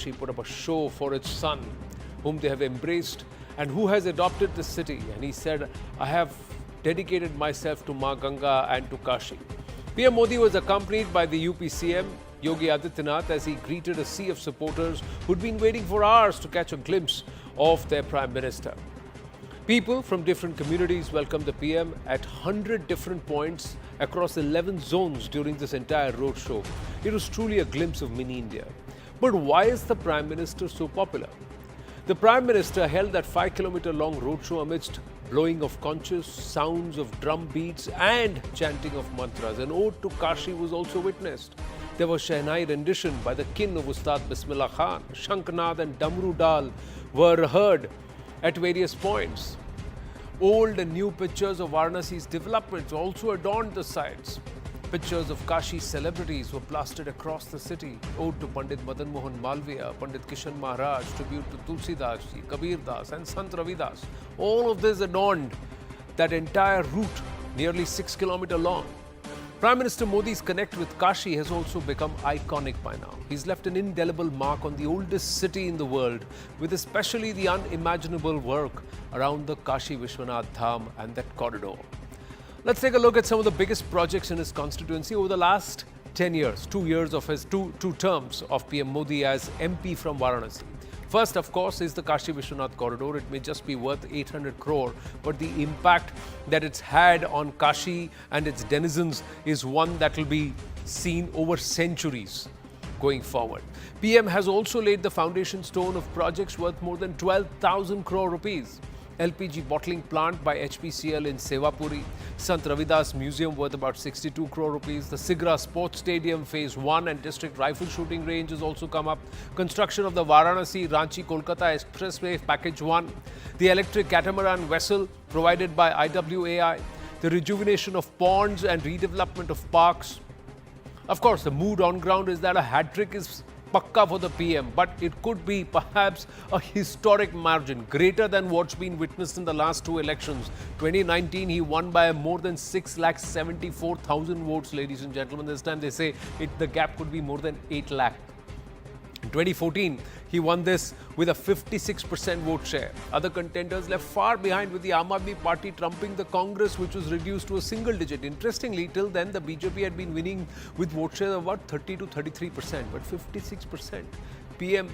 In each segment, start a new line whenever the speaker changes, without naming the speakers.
Kashi put up a show for its son, whom they have embraced and who has adopted the city. And he said, I have dedicated myself to Ma Ganga and to Kashi. PM Modi was accompanied by the UP CM Yogi Adityanath as he greeted a sea of supporters who'd been waiting for hours to catch a glimpse of their Prime Minister. People from different communities welcomed the PM at 100 different points across 11 zones during this entire roadshow. It was truly a glimpse of mini India. But why is the Prime Minister so popular? The Prime Minister held that 5-kilometer long roadshow amidst blowing of conches, sounds of drum beats and chanting of mantras. An ode to Kashi was also witnessed. There was Shehnai rendition by the kin of Ustad Bismillah Khan. Shanknaad and Damru Dal were heard at various points. Old and new pictures of Varanasi's developments also adorned the sides. Pictures of Kashi celebrities were plastered across the city. Ode to Pandit Madan Mohan Malviya, Pandit Kishan Maharaj, tribute to Tulsidas Ji, Kabir Das and Sant Ravidas. All of this adorned that entire route, nearly 6-kilometer long. Prime Minister Modi's connect with Kashi has also become iconic by now. He's left an indelible mark on the oldest city in the world, with especially the unimaginable work around the Kashi Vishwanath Dham and that corridor. Let's take a look at some of the biggest projects in his constituency over the last 10 years, 2 years of his two terms of PM Modi as MP from Varanasi. First, of course, is the Kashi Vishwanath corridor. It may just be worth 800 crore, but the impact that it's had on Kashi and its denizens is one that will be seen over centuries going forward. PM has also laid the foundation stone of projects worth more than 12,000 crore rupees. LPG bottling plant by HPCL in Sevapuri, Sant Ravidas Museum worth about 62 crore rupees, the Sigra Sports Stadium Phase 1 and District Rifle Shooting Range has also come up, construction of the Varanasi Ranchi Kolkata Expressway Package 1, the electric catamaran vessel provided by IWAI, the rejuvenation of ponds and redevelopment of parks. Of course, the mood on ground is that a hat-trick is pakka for the PM, but it could be perhaps a historic margin, greater than what's been witnessed in the last two elections. 2019, he won by more than 6,74,000 votes, ladies and gentlemen. This time they say the gap could be more than 8 lakh. In 2014, he won this with a 56% vote share. Other contenders left far behind, with the Aam Aadmi Party trumping the Congress, which was reduced to a single digit. Interestingly, till then, the BJP had been winning with vote share of about 30 to 33%, but 56%. PM,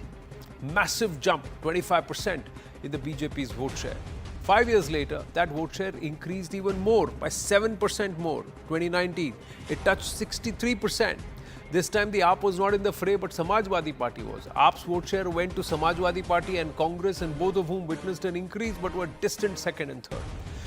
massive jump, 25% in the BJP's vote share. 5 years later, that vote share increased even more, by 7% more. 2019, it touched 63%. This time the AAP was not in the fray, but Samajwadi Party was. AAP's vote share went to Samajwadi Party and Congress, and both of whom witnessed an increase but were distant second and third.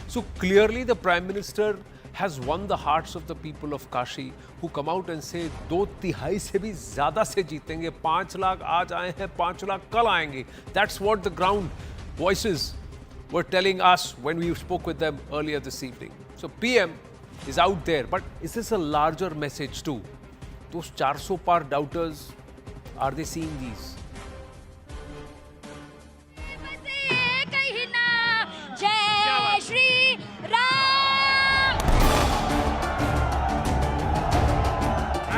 So clearly the Prime Minister has won the hearts of the people of Kashi, who come out and say, 2/3 se bhi zyada se jeetenge, 5 lakh aaj aaye hain, 5 lakh kal aayenge. That's what the ground voices were telling us when we spoke with them earlier this evening. So PM is out there, but is this a larger message too? Those 400 Paar doubters, are they seeing these?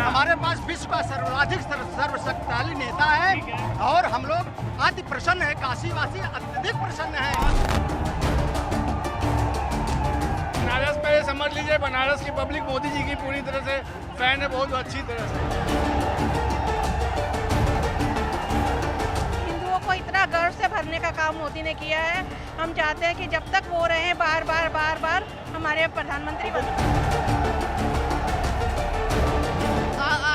हमारे पास विश्व का सर्वाधिक सर्वशक्तिशाली नेता है और हम लोग अति प्रसन्न है, काशीवासी अत्यधिक प्रसन्न है।
बनारस में समझ लीजिए, बनारस की पब्लिक मोदी जी की पूरी तरह से फैन है, बहुत अच्छी तरह से।
हिंदुओं को इतना गर्व से भरने का काम मोदी ने किया है। हम चाहते हैं कि जब तक वो रहे, बार बार हमारे प्रधानमंत्री बने।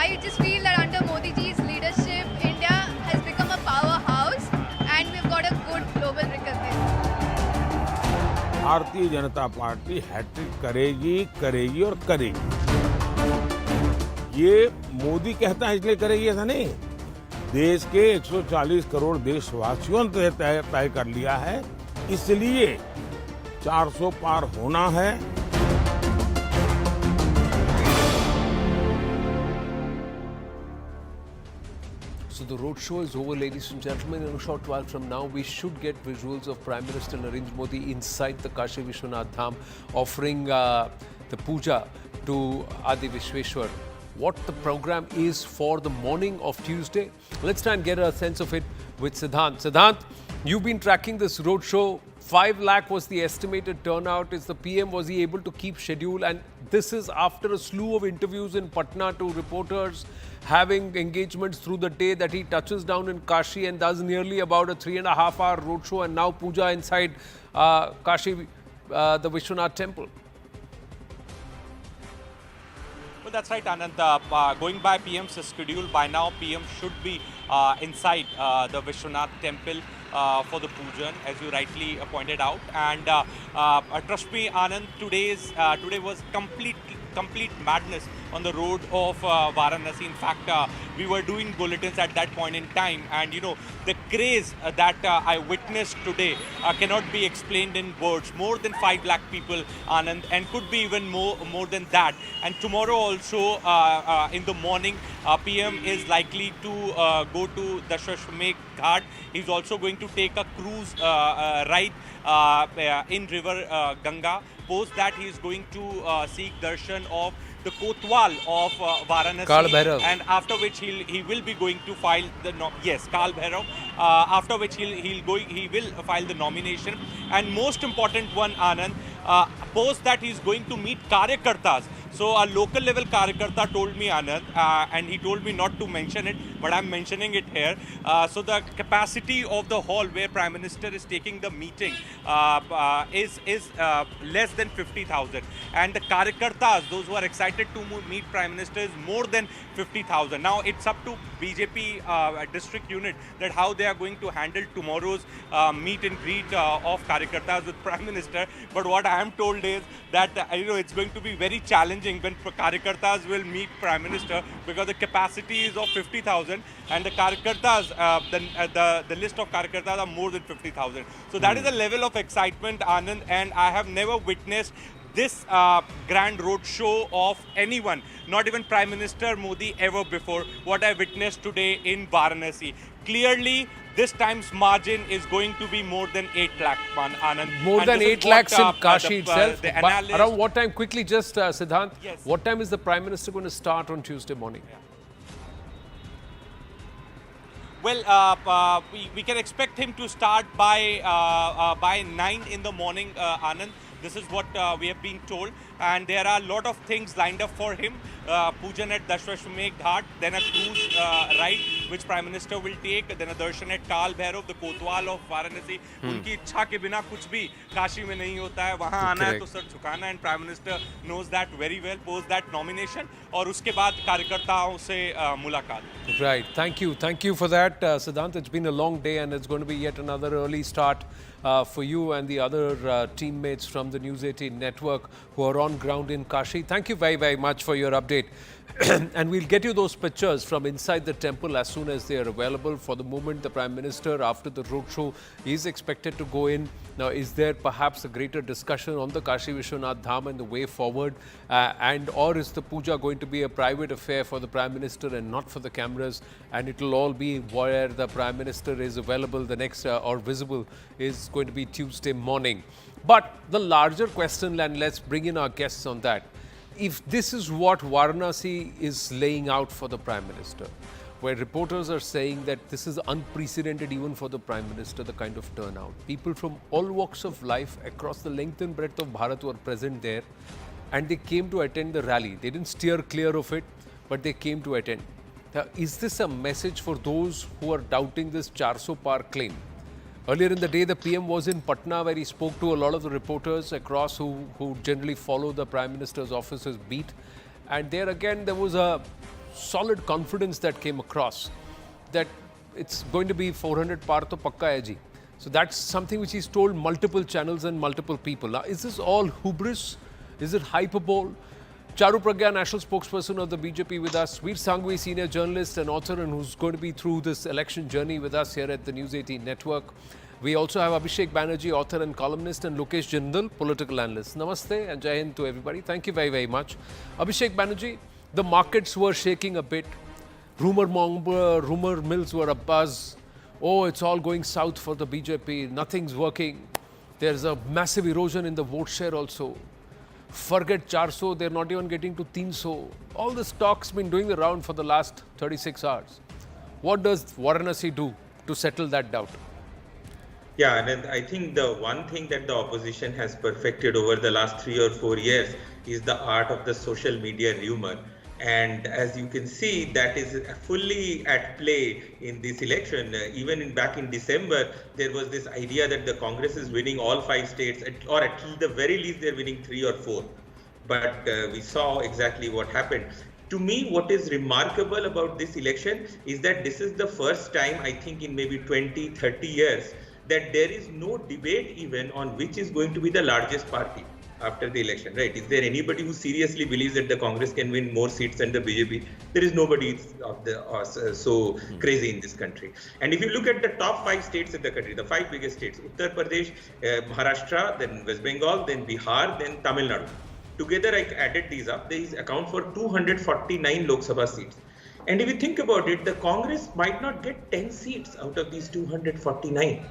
I just feel that under Modi ji's leadership, India has become a powerhouse and we've got a good global recognition.
Bharatiya Janata party hat trick करेगी और करेगी। ये मोदी कहता है इसलिए करेगी ऐसा नहीं। देश के 140 करोड़ देशवासियों ने तय कर लिया है, इसलिए 400 पार होना है।
So the roadshow is over, ladies and gentlemen. In a short while from now, we should get visuals of Prime Minister Narendra Modi inside the Kashi Vishwanath Dham, offering the puja to Adi Vishweshwar, what the program is for the morning of Tuesday. Let's try and get a sense of it with Siddhant. Siddhant, you've been tracking this roadshow. 5 lakh was the estimated turnout. Is the PM, was he able to keep schedule? And this is after a slew of interviews in Patna to reporters, having engagements through the day, that he touches down in Kashi and does nearly about a 3.5-hour roadshow, and now puja inside Kashi, the Vishwanath temple.
Well, that's right, Anand. Going by PM's schedule, by now PM should be inside the Vishwanath temple for the puja, as you rightly pointed out. And trust me, Anand, today was complete madness on the road of Varanasi. In fact, we were doing bulletins at that point in time, and you know, the craze that I witnessed today cannot be explained in words. More than 5 lakh people, Anand, and could be even more than that. And tomorrow also in the morning, PM is likely to go to the Dashashwamedh Ghat. He's also going to take a cruise ride in river Ganga. Post that, he is going to seek darshan of the Kotwal of Varanasi, and after which he will be going to file the Kal Bhairav. After which he will file the nomination, and most important one, Anand, post that he is going to meet Karyakartas. So a local level Karyakarta told me, Anand, and he told me not to mention it, but I'm mentioning it here. So the capacity of the hall where Prime Minister is taking the meeting is less than 50,000. And the Karyakartas, those who are excited to meet Prime Minister, is more than 50,000. Now it's up to BJP district unit that how they are going to handle tomorrow's meet and greet of Karyakartas with Prime Minister. But what I am told is that it's going to be very challenging when Karyakartas will meet Prime Minister, because the capacity is of 50,000 and the Karyakartas, the list of Karyakartas are more than 50,000. So that is a level of excitement, Anand, and I have never witnessed this grand road show of anyone, not even Prime Minister Modi ever before, what I witnessed today in Varanasi. Clearly, this time's margin is going to be more than 8 lakh, Anand.
More than 8 lakhs in Kashi itself. Around what time, quickly just Siddhant,
yes,
what time is the Prime Minister going to start on Tuesday morning?
Yeah. Well, we can expect him to start by 9 in the morning, Anand. This is what we have been told, and there are a lot of things lined up for him. Pujan at Dashashwamedh Ghat, then a cruise ride which Prime Minister will take, then a darshan at Kal Bhairav, the Kotwal of Varanasi. उनकी इच्छा के बिना कुछ भी काशी में नहीं होता है. वहाँ आना है तो सर झुकाना है, and Prime Minister knows that very well. Post that nomination, और उसके बाद कार्यकर्ताओं से मुलाकात.
Right. Thank you for that, Siddhant. It's been a long day, and it's going to be yet another early start for you and the other teammates from the News 18 network who are on ground in Kashi. Thank you very, very much for your update. And we'll get you those pictures from inside the temple as soon as they are available. For the moment, the Prime Minister, after the roadshow, is expected to go in. Now, is there perhaps a greater discussion on the Kashi Vishwanath Dham and the way forward? Or is the puja going to be a private affair for the Prime Minister and not for the cameras? And it will all be where the Prime Minister is available, the next or visible, is going to be Tuesday morning. But the larger question, and let's bring in our guests on that. If this is what Varanasi is laying out for the Prime Minister, where reporters are saying that this is unprecedented even for the Prime Minister, the kind of turnout. People from all walks of life across the length and breadth of Bharat were present there, and they came to attend the rally. They didn't steer clear of it, but they came to attend. Now, is this a message for those who are doubting this 400 Paar claim? Earlier in the day, the PM was in Patna, where he spoke to a lot of the reporters across who generally follow the Prime Minister's office's beat. And there again, there was a solid confidence that came across that it's going to be 400 Paar to pakka hai ji. So that's something which he's told multiple channels and multiple people. Now, is this all hubris? Is it hyperbole? Charu Pragya, national spokesperson of the BJP, with us. Veer Sanghavi, senior journalist and author, and who's going to be through this election journey with us here at the News 18 network. We also have Abhishek Banerjee, author and columnist, and Lokesh Jindal, political analyst. Namaste and Jai Hind to everybody. Thank you very, very much. Abhishek Banerjee, the markets were shaking a bit. Rumor mills were abuzz. Oh, it's all going south for the BJP. Nothing's working. There's a massive erosion in the vote share also. Forget 400, they're not even getting to 300. All this talk's been doing the round for the last 36 hours. What does Varanasi do to settle that doubt?
Yeah, and then I think the one thing that the opposition has perfected over the last 3 or 4 years is the art of the social media rumor. And as you can see, that is fully at play in this election. Even back in December, there was this idea that the Congress is winning all 5 states, or at the very least, they're winning 3 or 4. But we saw exactly what happened. To me, what is remarkable about this election is that this is the first time, I think, in maybe 20, 30 years, that there is no debate even on which is going to be the largest party after the election, right? Is there anybody who seriously believes that the Congress can win more seats than the BJP? There is nobody so crazy in this country. And if you look at the top 5 states in the country, the 5 biggest states, Uttar Pradesh, Maharashtra, then West Bengal, then Bihar, then Tamil Nadu. Together, I added these up. These account for 249 Lok Sabha seats. And if you think about it, the Congress might not get 10 seats out of these 249.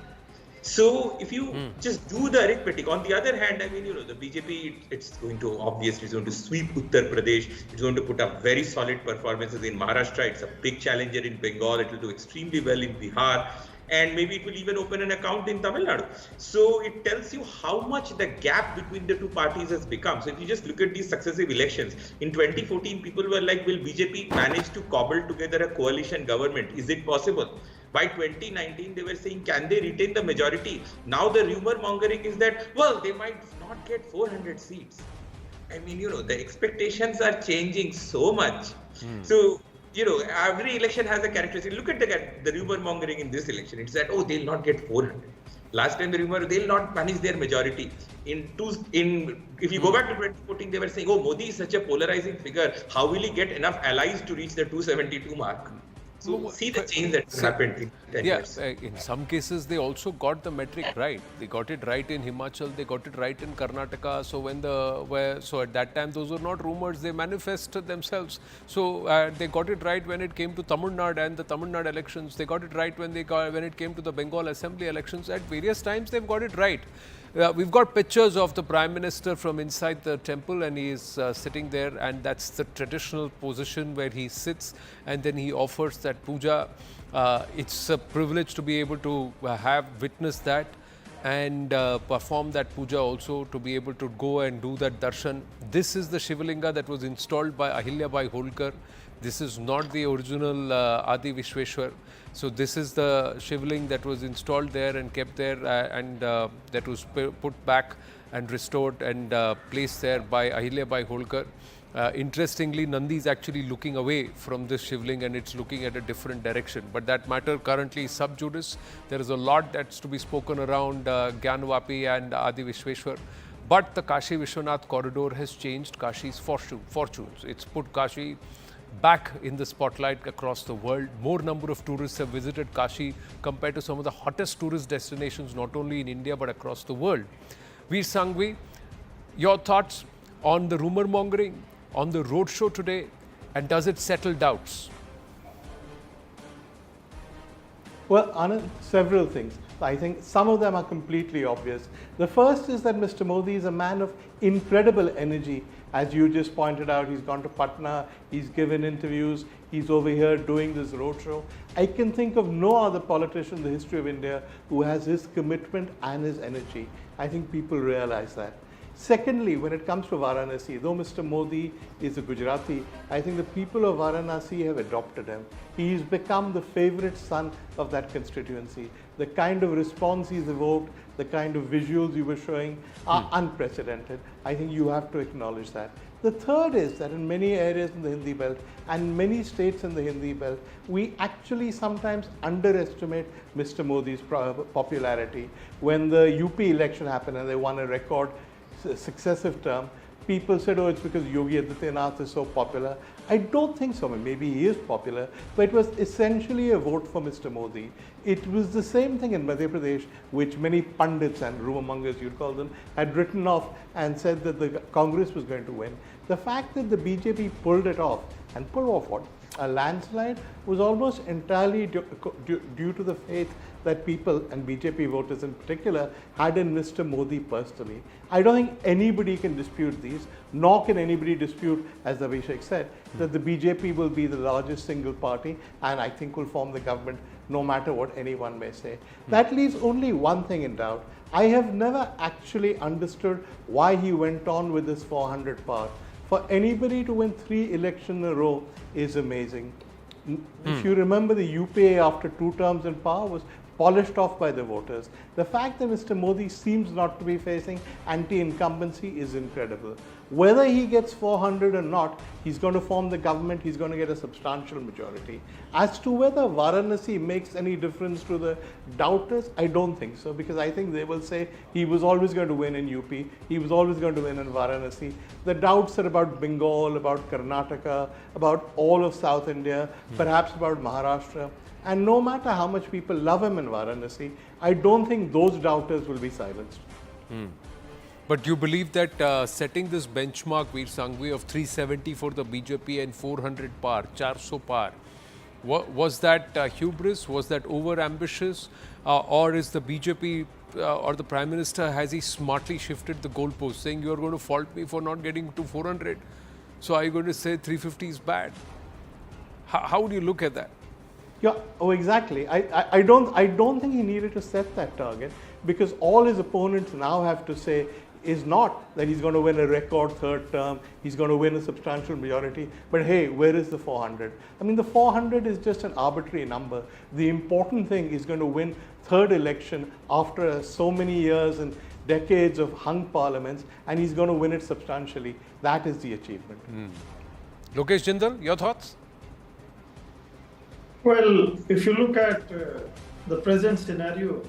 So if you just do the arithmetic, on the other hand, I mean, the BJP, it's going to sweep Uttar Pradesh. It's going to put up very solid performances in Maharashtra. It's a big challenger in Bengal. It will do extremely well in Bihar. And maybe it will even open an account in Tamil Nadu. So it tells you how much the gap between the two parties has become. So if you just look at these successive elections, in 2014, people were like, will BJP manage to cobble together a coalition government? Is it possible? By 2019, they were saying, can they retain the majority? Now the rumor mongering is that, well, they might not get 400 seats. I mean, the expectations are changing so much. So, every election has a characteristic. Look at the rumor mongering in this election. It's that, they'll not get 400. Last time the rumor, they'll not manage their majority. If you go back to 2014, they were saying, Modi is such a polarizing figure. How will he get enough allies to reach the 272 mark? So see the change that's happened in 10 years.
In some cases, they also got the metric right. They got it right in Himachal, they got it right in Karnataka. So at that time, those were not rumors, they manifested themselves. So they got it right when it came to Tamil Nadu and the Tamil Nadu elections. They got it right when it came to the Bengal Assembly elections. At various times, they've got it right. We've got pictures of the Prime Minister from inside the temple, and he is sitting there, and that's the traditional position where he sits and then he offers that puja. It's a privilege to be able to have witnessed that and perform that puja also, to be able to go and do that darshan. This is the Shivalinga that was installed by Ahilyabai Holkar. This is not the original Adi Vishweshwar. So this is the Shivling that was installed there and kept there and that was put back and restored and placed there by Ahilyabai Holkar. Interestingly, Nandi is actually looking away from this Shivling and it's looking at a different direction. But that matter currently is sub judice. There is a lot that's to be spoken around Gyanvapi and Adi Vishweshwar. But the Kashi Vishwanath corridor has changed Kashi's fortunes. It's put Kashi back in the spotlight across the world. More number of tourists have visited Kashi compared to some of the hottest tourist destinations, not only in India but across the world. Veer Sanghvi, your thoughts on the rumor mongering, on the roadshow today, and does it settle doubts?
Well, Anand, several things. I think some of them are completely obvious. The first is that Mr. Modi is a man of incredible energy. As you just pointed out, he's gone to Patna, he's given interviews, he's over here doing this roadshow. I can think of no other politician in the history of India who has his commitment and his energy. I think people realize that. Secondly, when it comes to Varanasi, though Mr. Modi is a Gujarati, I think the people of Varanasi have adopted him. He's become the favorite son of that constituency. The kind of response he's evoked, the kind of visuals you were showing are unprecedented. I think you have to acknowledge that. The third is that in many areas in the Hindi belt and many states in the Hindi belt, we actually sometimes underestimate Mr. Modi's popularity. When the UP election happened and they won a record successive term, people said, it's because Yogi Adityanath is so popular. I don't think so. Maybe he is popular, but it was essentially a vote for Mr. Modi. It was the same thing in Madhya Pradesh, which many pundits and rumormongers, you'd call them, had written off and said that the Congress was going to win. The fact that the BJP pulled it off, and pulled off what? a landslide was almost entirely due to the faith that people, and BJP voters in particular, had in Mr. Modi personally. I don't think anybody can dispute these, nor can anybody dispute, as Abhishek said, that the BJP will be the largest single party and I think will form the government no matter what anyone may say. That leaves only one thing in doubt. I have never actually understood why he went on with this 400 Paar. For anybody to win 3 elections in a row is amazing. If you remember, the UPA after 2 terms in power was polished off by the voters. The fact that Mr. Modi seems not to be facing anti-incumbency is incredible. Whether he gets 400 or not, he's going to form the government, he's going to get a substantial majority. As to whether Varanasi makes any difference to the doubters, I don't think so, because I think they will say he was always going to win in UP, he was always going to win in Varanasi. The doubts are about Bengal, about Karnataka, about all of South India, perhaps about Maharashtra. And no matter how much people love him in Varanasi, I don't think those doubters will be silenced.
But you believe that setting this benchmark, Veer Sanghvi, of 370 for the BJP and 400 Paar, 400 Paar, was that hubris? Was that over-ambitious? Or is the BJP or the Prime Minister, has he smartly shifted the goalpost, saying you're going to fault me for not getting to 400? So are you going to say 350 is bad? How do you look at that?
Yeah, oh, exactly. I don't think he needed to set that target, because all his opponents now have to say is not that he's going to win a record 3rd term, he's going to win a substantial majority, but hey, where is the 400? I mean, the 400 is just an arbitrary number. The important thing is going to win 3rd election after so many years and decades of hung parliaments, and he's going to win it substantially. That is the achievement.
Lokesh Jindal, your thoughts?
Well, if you look at the present scenario,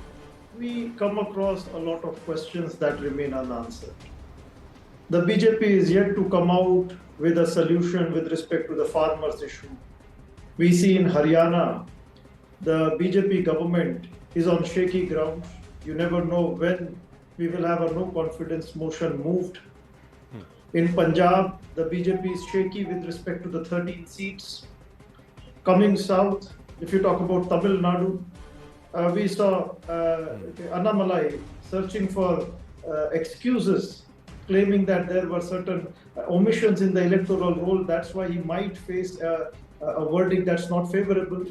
we come across a lot of questions that remain unanswered. The BJP is yet to come out with a solution with respect to the farmers' issue. We see in Haryana, the BJP government is on shaky ground. You never know when we will have a no confidence motion moved. In Punjab, the BJP is shaky with respect to the 13 seats. Coming south, if you talk about Tamil Nadu, we saw Annamalai searching for excuses, claiming that there were certain omissions in the electoral roll. That's why he might face a verdict that's not favorable.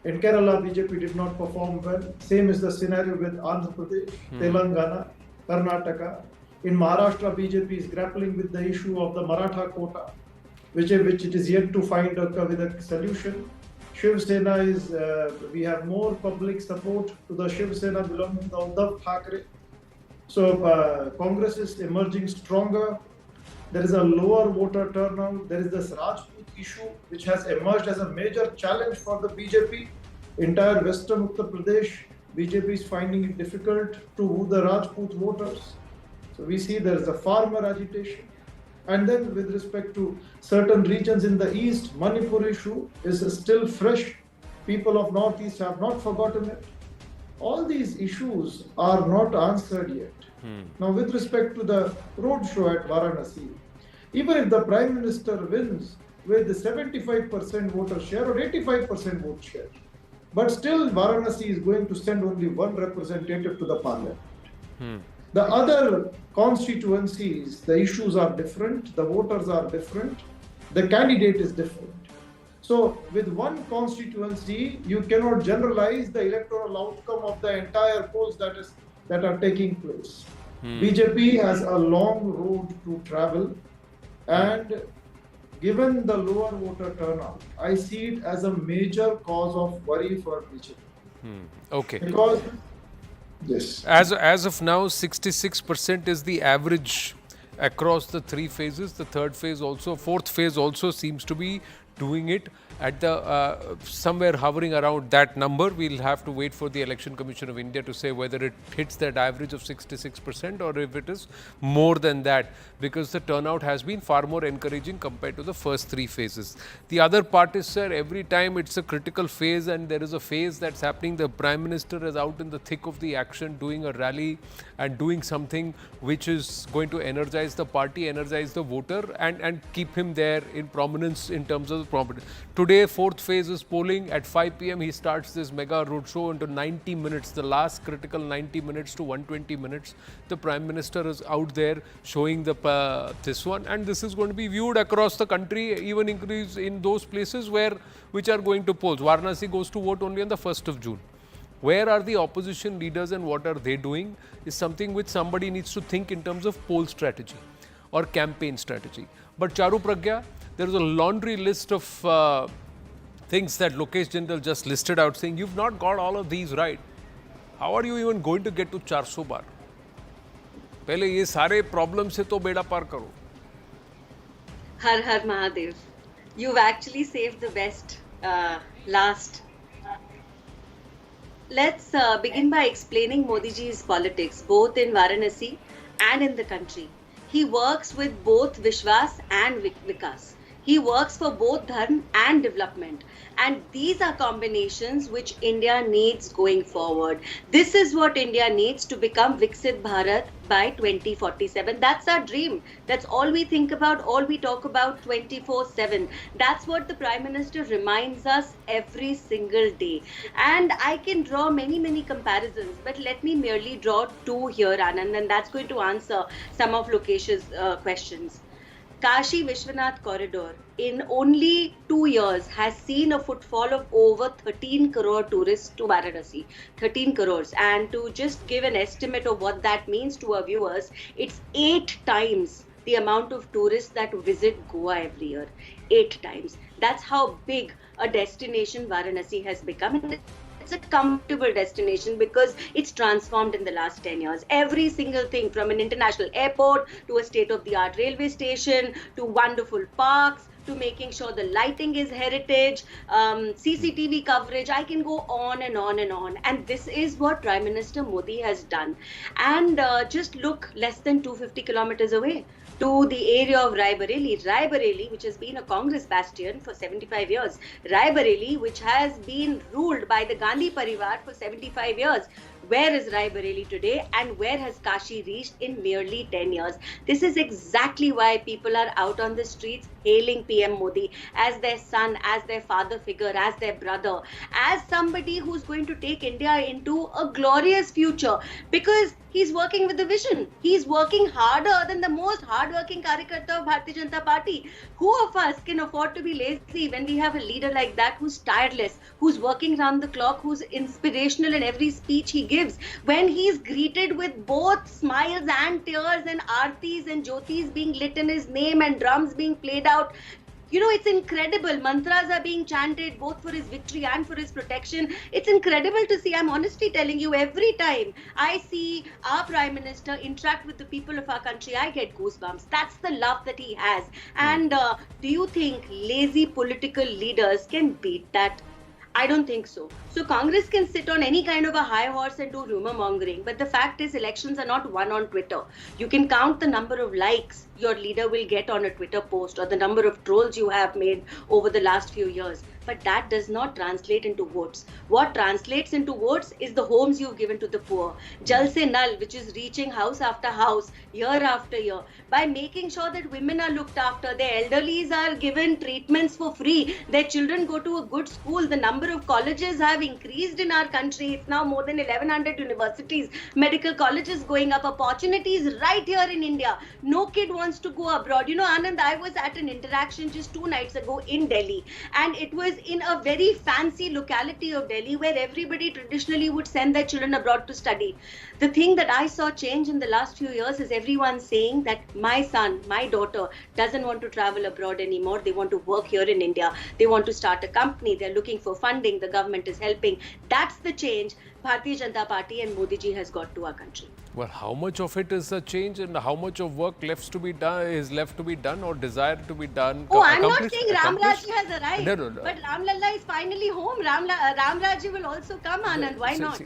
In Kerala, BJP did not perform well. Same is the scenario with Andhra Pradesh, Telangana, Karnataka. In Maharashtra, BJP is grappling with the issue of the Maratha quota, which it is yet to find with a solution. Shiv Sena is, we have more public support to the Shiv Sena belonging to the Uddhav Thackeray. So Congress is emerging stronger. There is a lower voter turnout. There is this Rajput issue, which has emerged as a major challenge for the BJP. Entire Western Uttar Pradesh, BJP is finding it difficult to woo the Rajput voters. So we see there is a farmer agitation. And then with respect to certain regions in the east, Manipur issue is still fresh. People of Northeast have not forgotten it. All these issues are not answered yet. Now with respect to the roadshow at Varanasi, even if the Prime Minister wins with the 75% voter share or 85% vote share, but still Varanasi is going to send only one representative to the parliament. The other constituencies, the issues are different, the voters are different, the candidate is different. So with one constituency, you cannot generalize the electoral outcome of the entire polls that are taking place. BJP has a long road to travel, and given the lower voter turnout, I see it as a major cause of worry for BJP.
Okay.
Because yes.
As of now, 66% is the average across the 3 phases. The 3rd phase also, 4th phase also seems to be doing it at the somewhere hovering around that number. We'll have to wait for the Election Commission of India to say whether it hits that average of 66% or if it is more than that, because the turnout has been far more encouraging compared to the first 3 phases. The other part is, sir, every time it's a critical phase and there is a phase that's happening, the Prime Minister is out in the thick of the action, doing a rally and doing something which is going to energize the party, energize the voter, and keep him there in prominence in terms of the prominence. Today, fourth phase is polling. At 5 p.m. he starts this mega roadshow into 90 minutes, the last critical 90 minutes to 120 minutes. The Prime Minister is out there showing this one, and this is going to be viewed across the country, even increase in those places which are going to polls. Varanasi goes to vote only on the 1st of June. Where are the opposition leaders and what are they doing is something which somebody needs to think in terms of poll strategy or campaign strategy. But Charu Pragya, there is a laundry list of things that Lokesh Jindal just listed out, saying you've not got all of these right. How are you even going to get to 400 bar? पहले ये सारे problem से तो बेड़ा पार करो.
Har Har Mahadev. You've actually saved the best last. Let's begin by explaining Modi ji's politics, both in Varanasi and in the country. He works with both Vishwas and Vikas. He works for both Dharm and development. And these are combinations which India needs going forward. This is what India needs to become Viksit Bharat by 2047. That's our dream. That's all we think about, all we talk about 24/7. That's what the Prime Minister reminds us every single day. And I can draw many comparisons, but let me merely draw two here, Anand, and that's going to answer some of Lokesh's questions. Kashi Vishwanath corridor in only 2 years has seen a footfall of over 13 crore tourists to Varanasi. 13 crores. And to just give an estimate of what that means to our viewers, it's 8 times the amount of tourists that visit Goa every year. 8 times. That's how big a destination Varanasi has become. It's a comfortable destination because it's transformed in the last 10 years. Every single thing, from an international airport to a state-of-the-art railway station to wonderful parks to making sure the lighting is heritage, CCTV coverage, I can go on and on and on. And this is what Prime Minister Modi has done. And just look less than 250 kilometers away to the area of Raebareli, which has been a Congress bastion for 75 years. Raebareli, which has been ruled by the Gandhi Parivar for 75 years. Where is Raebareli today and where has Kashi reached in merely 10 years? This is exactly why people are out on the streets hailing PM Modi as their son, as their father figure, as their brother, as somebody who's going to take India into a glorious future, because he's working with a vision. He's working harder than the most hardworking Karyakarta of Bharatiya Janata Party. Who of us can afford to be lazy when we have a leader like that who's tireless, who's working around the clock, who's inspirational in every speech he gives? When he's greeted with both smiles and tears and aartis and jyotis being lit in his name and drums being played out, you know, it's incredible. Mantras are being chanted both for his victory and for his protection. It's incredible to see. I'm honestly telling you, every time I see our Prime Minister interact with the people of our country, I get goosebumps. That's the love that he has. And do you think lazy political leaders can beat that? I don't think so. So Congress can sit on any kind of a high horse and do rumor mongering. But the fact is, elections are not won on Twitter. You can count the number of likes your leader will get on a Twitter post or the number of trolls you have made over the last few years. But that does not translate into votes. What translates into votes is the homes you've given to the poor. Jal Se Nal, which is reaching house after house, year after year. By making sure that women are looked after, their elderlies are given treatments for free, their children go to a good school. The number of colleges have increased in our country. It's now more than 1100 universities, medical colleges going up, opportunities right here in India. No kid wants to go abroad. You know, Anand, I was at an interaction just 2 nights ago in Delhi, and it was in a very fancy locality of Delhi where everybody traditionally would send their children abroad to study. The thing that I saw change in the last few years is everyone saying that my son, my daughter doesn't want to travel abroad anymore. They want to work here in India. They want to start a company. They're looking for funding. The government is helping. That's the change Bharatiya Janata Party and Modi ji has got to our country.
Well, how much of it is a change and how much of work left to be done or desired to be done?
Oh, I'm not saying Ram Rajya has arrived.
No.
But Ram Lalla is finally home. Ram Rajya will also come, Anand. Why not?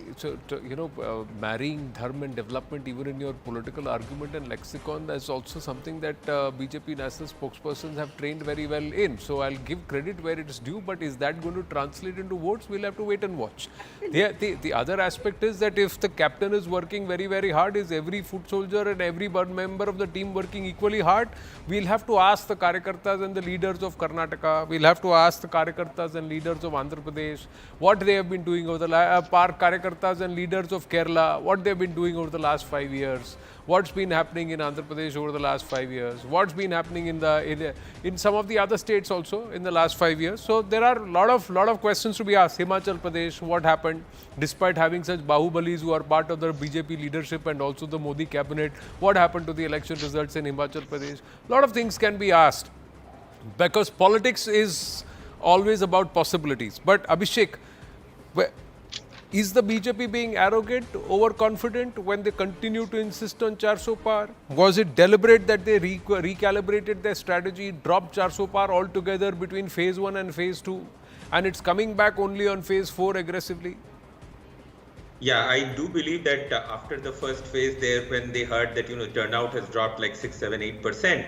Marrying dharma and development even in your political argument and lexicon is also something that BJP national spokespersons have trained very well in. So I'll give credit where it is due, but is that going to translate into votes? We'll have to wait and watch. The other other aspect is that if the captain is working very, very hard, is every foot soldier and every member of the team working equally hard? We'll have to ask the Karyakartas and the leaders of Karnataka. We'll have to ask the Karyakartas and leaders of Andhra Pradesh what they have been doing over the Paar Karyakartas and leaders of Kerala, what they've been doing over the last 5 years. What's been happening in Andhra Pradesh over the last 5 years? What's been happening in some of the other states also in the last 5 years? So there are a lot of questions to be asked. Himachal Pradesh, what happened despite having such Bahubalis who are part of the BJP leadership and also the Modi cabinet? What happened to the election results in Himachal Pradesh? A lot of things can be asked because politics is always about possibilities. But Abhishek, is the BJP being arrogant, overconfident when they continue to insist on 400 Paar? Was it deliberate that they recalibrated their strategy, dropped 400 Paar altogether between phase 1 and phase 2, and it's coming back only on phase 4 aggressively?
Yeah, I do believe that after the first phase there, when they heard that, turnout has dropped like 6, 7, 8%,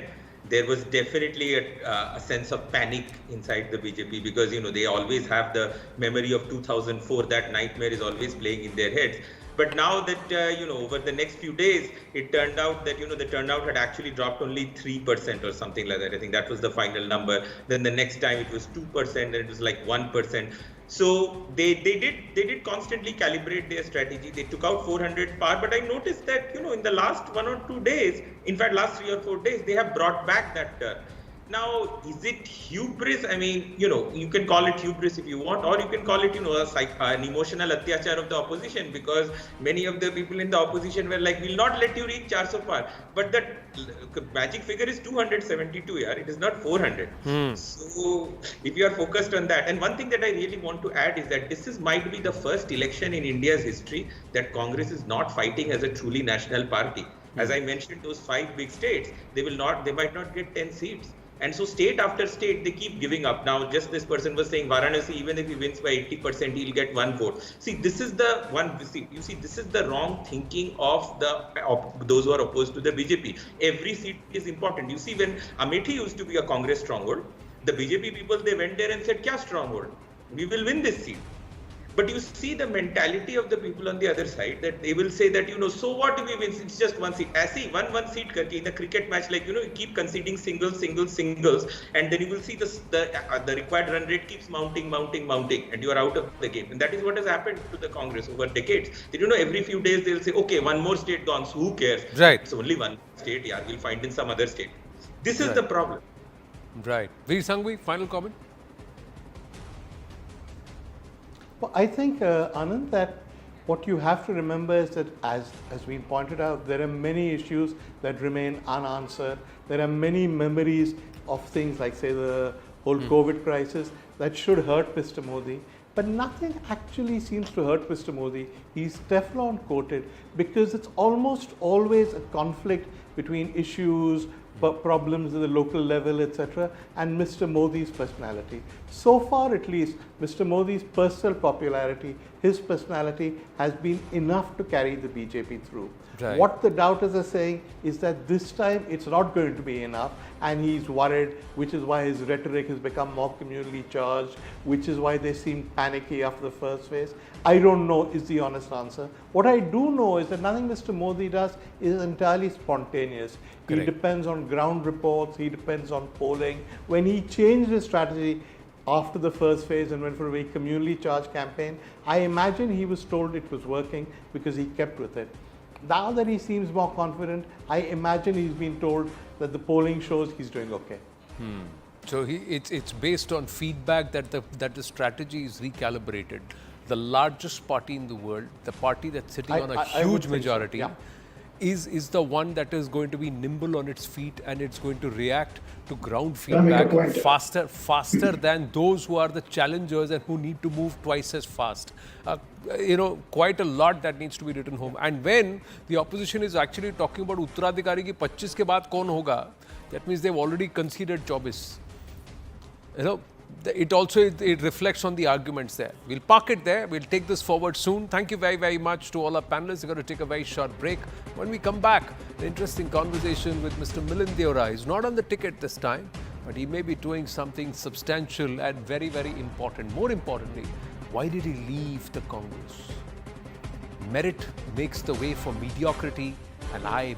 there was definitely a sense of panic inside the BJP because, they always have the memory of 2004. That nightmare is always playing in their heads. But now that, over the next few days, it turned out that, the turnout had actually dropped only 3% or something like that. I think that was the final number. Then the next time it was 2%, and it was like 1%. So they did constantly calibrate their strategy. They took out 400 Paar, but I noticed that, in the last 1 or 2 days, in fact, last 3 or 4 days, they have brought back that turn. Now, is it hubris? I mean, you can call it hubris if you want, or you can call it, an emotional atyachar of the opposition, because many of the people in the opposition were like, we'll not let you reach 400 Paar. But that magic figure is 272, yeah, it is not 400. So, if you are focused on that, and one thing that I really want to add is that this might be the first election in India's history that Congress is not fighting as a truly national party. As I mentioned, those 5 big states, they might not get 10 seats. And so state after state, they keep giving up. Now, just this person was saying Varanasi, even if he wins by 80%, he'll get 1 vote. See, this is the one. This is the wrong thinking of those who are opposed to the BJP. Every seat is important. You see, when Amethi used to be a Congress stronghold, the BJP people, they went there and said, "Kya stronghold? We will win this seat." But you see the mentality of the people on the other side, that they will say that, so what if we win? It's just 1 seat. Assi, one seat karke in a cricket match, like, you keep conceding singles, and then you will see the required run rate keeps mounting, and you are out of the game. And that is what has happened to the Congress over decades. Every few days they'll say, okay, 1 more state gone, so who cares?
Right.
It's only 1 state, yeah, we'll find in some other state. This is the problem.
Right. Veer Sanghvi, final comment?
Well, I think, Anand, that what you have to remember is that, as we pointed out, there are many issues that remain unanswered. There are many memories of things like, say, the whole COVID crisis that should hurt Mr. Modi. But nothing actually seems to hurt Mr. Modi. He's Teflon coated because it's almost always a conflict between issues, problems at the local level, etc., and Mr. Modi's personality. So far, at least, Mr. Modi's personal popularity, his personality, has been enough to carry the BJP through.
Right.
What the doubters are saying is that this time it's not going to be enough, and he's worried, which is why his rhetoric has become more communally charged, which is why they seem panicky after the first phase. I don't know is the honest answer. What I do know is that nothing Mr. Modi does is entirely spontaneous.
Correct.
He depends on ground reports, he depends on polling. When he changed his strategy after the first phase and went for a very communally charged campaign, I imagine he was told it was working because he kept with it. Now that he seems more confident, I imagine he's been told that the polling shows he's doing okay.
So it's based on feedback that the strategy is recalibrated. The largest party in the world, the party that's sitting on a huge majority,
so. Yeah.
is the one that is going to be nimble on its feet, and it's going to react to ground feedback faster than those who are the challengers and who need to move twice as fast. Quite a lot that needs to be written home. And when the opposition is actually talking about Uttaradhikari ki 25 ke baad kaun hoga, that means they've already conceded 24. It reflects on the arguments there. We'll park it there. We'll take this forward soon. Thank you very, very much to all our panelists. We're going to take a very short break. When we come back, an interesting conversation with Mr. Milind Deora. He's not on the ticket this time, but he may be doing something substantial and very, very important. More importantly, why did he leave the Congress? Merit makes the way for mediocrity, and I